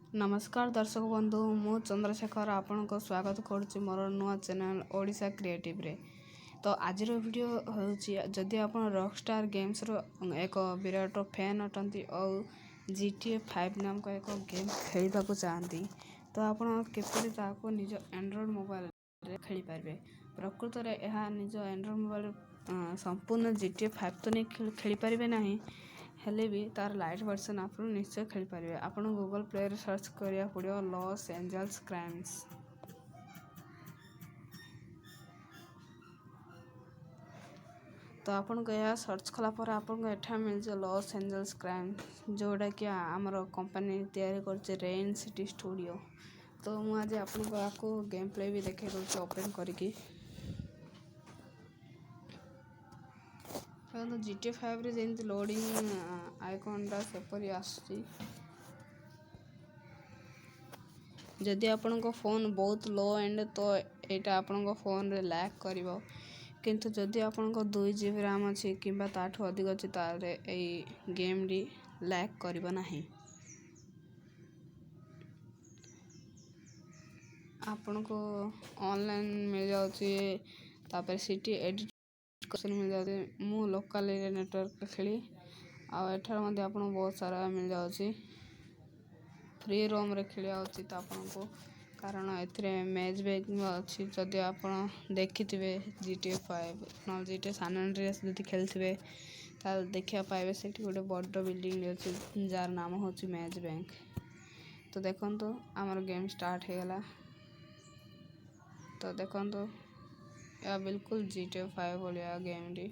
नमस्कार दर्शक बंधु मु चंद्रशेखर आपनको स्वागत करुच्ची मोर नुआ चैनल ओडिशा क्रिएटिव रे। तो आज वीडियो होउची जदि आपण रॉकस्टार गेम्स रो एक विराट फैन अटंती और GTA 5 नाम का एक गेम खेलबा को चाहती तो आपण केपरि ताको निज एंड्रॉइड मोबाइल रे खेली पारबे। प्रकृत रे यह निज एंड्रॉइड मोबाइल संपूर्ण GTA 5 तो नहीं खेली पारबे नहीं हेले भी तार लाइट वर्जन आप निश्चय खेली पारे। आप गूगल प्ले रे सर्च करिया पड़ो लॉस एंजल्स क्राइम्स। तो आपन को यह सर्च कला पर आपन को एठा मिल जे लॉस एंजल्स क्राइम जोड़ा कि आमर कंपनी तैयारी करছে रेन सिटी स्टूडियो। तो मु आज आपन को आको गेम प्ले भी देखे दउछ ओपन करके। तो GTA 5 रे जेंति लोडिंग आइकॉनटा सेपरी आसी। जदि आपण को फोन बहुत लो एंड तो एटा आपण को फोन रे लैग करिवो किंतु जदि आपण को 2 GB RAM अछि किबा ताठो अधिक अछि तारे एई गेम डी लैग करिवो नाही। आपण को ऑनलाइन मिल जाउची तापर सिटी एडिट क्वेश्चन मिल जाते मु लोकल एरिया नेटवर्क खेली आ एठार मध्ये आपण बहुत सारा मिल जाउची फ्री रोम रे खेली आउची त आपण को कारण एथरे मैच बैकिंग अछि। जदि आपण देखिथिबे GTA 5 न GTA San Andreas जदि खेलथिबे ताल देखिया पाइबे सेठी गोटे बड्ड बिल्डिंग अछि जार नाम होची मैच बैंक। तो देखंतु हमर गेम स्टार्ट हे गला। तो देखंतु या बिल्कुल GTA 5 बोलिया गेम डी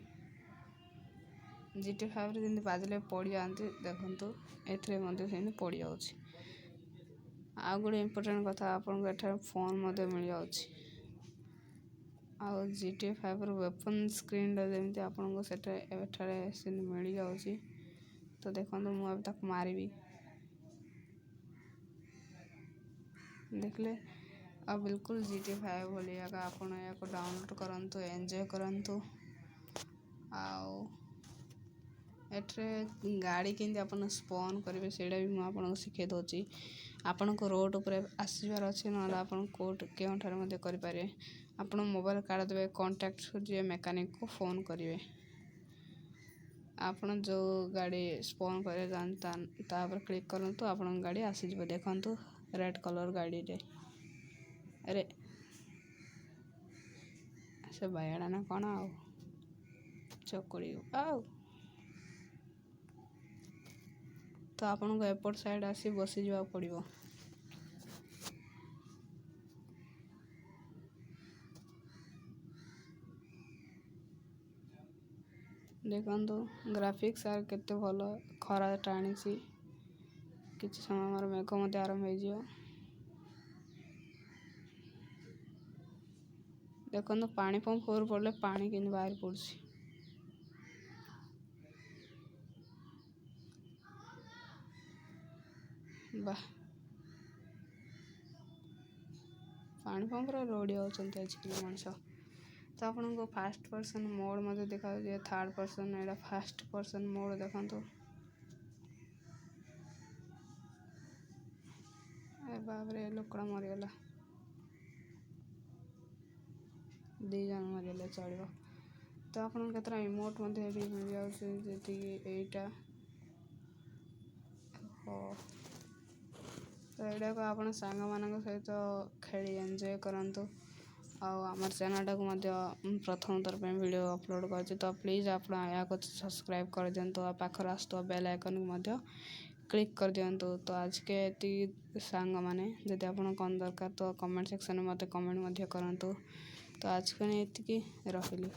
GTA 5 रे जिंदे बाजले पड़ी जानती देखंतु एथरे मध्ये सेने पड़ी जाउची। आ गुडे इंपोर्टेंट कथा आपन को एठा फोन मध्ये मिल जाउची आ GTA 5 रो वेपन स्क्रीन दा जेमति आपन को सेटा एठारे सेने मिल जाउची। तो देखंतु मु अब तक मारिबी देखले अब बिल्कुल GTA 5 बोलिया का आपण याको डाउनलोड करंतु एन्जॉय करंतु। आउ एठरे गाड़ी केंति आपण स्पॉन करिवे सेडा भी मु आपण को सिखे दोची। आपण को रोड ऊपर आसीबार अछि नला आपण कोड केउ ठारे मध्ये करि पारे। आपण मोबाइल काढ देबे कांटेक्ट जे मैकेनिक को फोन करिवे। आपण जो गाड़ी स्पॉन करे जानता ता पर क्लिक करंतु आपण गाड़ी आसी जबे देखंतु रेड कलर गाड़ी रे। अरे से बायडा ना कोन आउ चकुड़ी आउ तो आपण को एयरपोर्ट साइड आसी बसी जवा पड़िबो। देखंतु ग्राफिक्स आर केते भलो खरा टाणीसी किछ समय हमर मेघ मध्ये आरंभ हे जियो। देखंतु पानी पंप पर पड़ले पानी किन बाहर पड़सी। वाह पानी पंप रे रोडी होचंते आजकल मनसा। तो आपण को फर्स्ट पर्सन मोड मध्ये देखा जे थर्ड पर्सन एडा फर्स्ट पर्सन मोड देखंतु। ए बाप रे लोकड़ा मरि गेला 2 जन मरि गेले चलिबो। तो आपण केतरा इमोट मध्ये एडी मिल जाउछ जेति एटा हो तो एडा को आपण संग मानक सहित खेली एन्जॉय करंतु। आमर चैनल टाक प्रथम थर पे वीडियो अपलोड कर तो प्लीज आप सब्सक्राइब कर दिंतु आ पाखर आसुवा बेल आइकन को क्लिक कर दिंतु। तो आज के सांग माने जदि आपन कौन दरकार तो कमेंट सेक्शन में मते कमेंट करंतु। तो आज के एतिकी रहिली।